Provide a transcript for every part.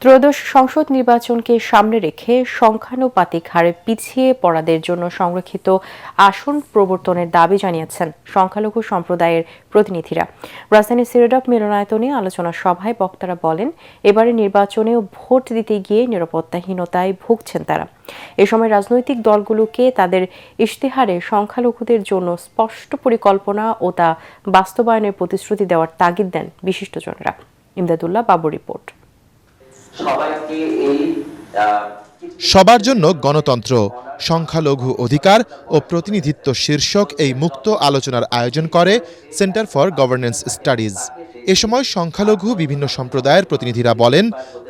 ত্রয়োদশ সংসদ নির্বাচনকে সামনে রেখে সংখ্যানুপাতিক হারে পিছিয়ে পড়াদের জন্য সংরক্ষিত আসন প্রবর্তনের দাবি জানিয়েছেন সংখ্যালঘু সম্প্রদায়ের প্রতিনিধিরা। রাজধানীর সিরডাপ মিলনায়তনে আলোচনা সভায় বক্তারা বলেন, এবারের নির্বাচনেও ভোট দিতে গিয়ে নিরাপত্তাহীনতায় ভুগছেন তারা। এ সময় রাজনৈতিক দলগুলোকে তাদের ইশতেহারে সংখ্যালঘুদের জন্য স্পষ্ট পরিকল্পনা ও তা বাস্তবায়নের প্রতিশ্রুতি দেওয়ার তাগিদ দেন বিশিষ্টজনেরা। ইমদাদুল্লাহ বাবু রিপোর্ট। সবার জন্য গণতন্ত্র, সংখ্যালঘু অধিকার ও প্রতিনিধিত্ব শীর্ষক এই মুক্ত আলোচনার আয়োজন করে সেন্টার ফর গভর্নেন্স স্টাডিজ। এ সময় সংখ্যালঘু বিভিন্ন সম্প্রদায়ের প্রতিনিধিরা বলেন,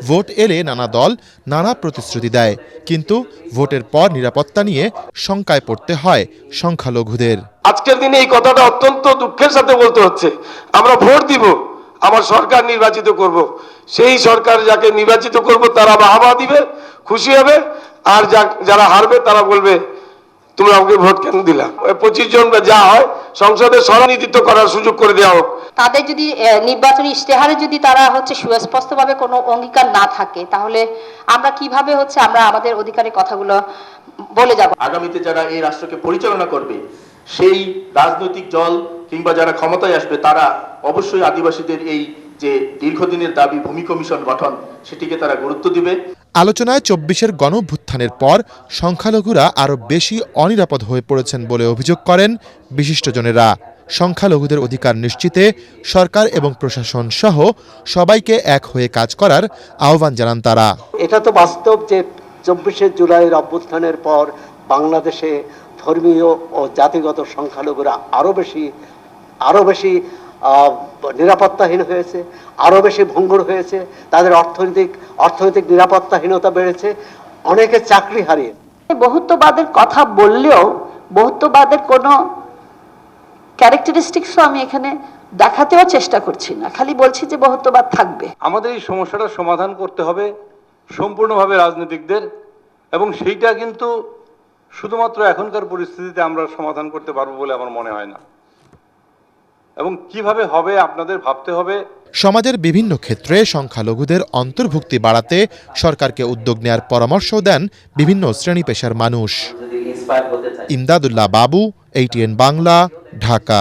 ভোট এলে নানা দল নানা প্রতিশ্রুতি দেয়, কিন্তু ভোটের পর নিরাপত্তা নিয়ে শঙ্কায় পড়তে হয় সংখ্যালঘুদের। আজকের দিনে এই কথাটা অত্যন্ত দুঃখের সাথে বলতে হচ্ছে। আমরা ভোট দিব, আমার সরকার নির্বাচিত করব, সেই সরকার যাকে নির্বাচিত করব তারা বাহবা দিবে, খুশি হবে, আর যারা হারবে তারা বলবে তুমি আমাকে ভোট কেন দিলা। 25 জন যা হয় সংসদে স্বনির্ধারিত করার সুযোগ করে দেওয়া হোক। তাদের যদি নির্বাচনী ইশতেহারে যদি তারা সুস্পষ্টভাবে কোনো অঙ্গীকার না থাকে, তাহলে আমরা কিভাবে আমরা আমাদের অধিকারের কথাগুলো বলে যাব। আগামীতে যারা এই রাষ্ট্রকে পরিচালনা করবে, সেই রাজনৈতিক দল কিংবা যারা ক্ষমতায় আসবে, তারা অবশ্যই আদিবাসীদের এই যে দীর্ঘদিনের দাবি ভূমি কমিশন গঠন, সেটিকে তারা গুরুত্ব দিবে। আলোচনায় 24-এর গণঅভ্যুত্থানের পর সংখ্যালঘুরা আরও বেশি অনিরাপদ হয়ে পড়েছেন বলে অভিযোগ করেন বিশিষ্টজনেরা। সংখ্যালঘুদের অধিকার নিশ্চিতে সরকার এবং প্রশাসন সহ সবাইকে এক হয়ে কাজ করার আহ্বান জানান তারা। এটা তো বাস্তব যে 24শে জুলাইয়ের অভ্যুত্থানের পর বাংলাদেশে ধর্মীয় ও জাতিগত সংখ্যালঘুরা আরো বেশি নিরাপত্তাহীন হয়েছে, আরো বেশি ভঙ্গুর হয়েছে, তাদের অর্থনৈতিক নিরাপত্তাহীনতা বেড়েছে, অনেকে চাকরি হারিয়ে। বহুত্ববাদের কথা বললেও বহুত্ববাদের কোনো ক্যারেক্টারিস্টিক্সও আমি এখানে দেখাতেও চেষ্টা করছি না, খালি বলছি যে বহুত্ববাদ থাকবে। আমাদের এই সমস্যাটা সমাধান করতে হবে সম্পূর্ণভাবে রাজনীতিকদের, এবং সেইটা কিন্তু শুধুমাত্র এখনকার পরিস্থিতিতে আমরা সমাধান করতে পারবো বলে আমার মনে হয় না, এবং কিভাবে হবে আপনাদের ভাবতে হবে। সমাজের বিভিন্ন ক্ষেত্রে সংখ্যালঘুদের অন্তর্ভুক্তি বাড়াতে সরকারকে উদ্যোগ নেয়ার পরামর্শ দেন বিভিন্ন শ্রেণী পেশার মানুষ। ইমদাদুল্লাহ বাবু, ATN বাংলা, ঢাকা।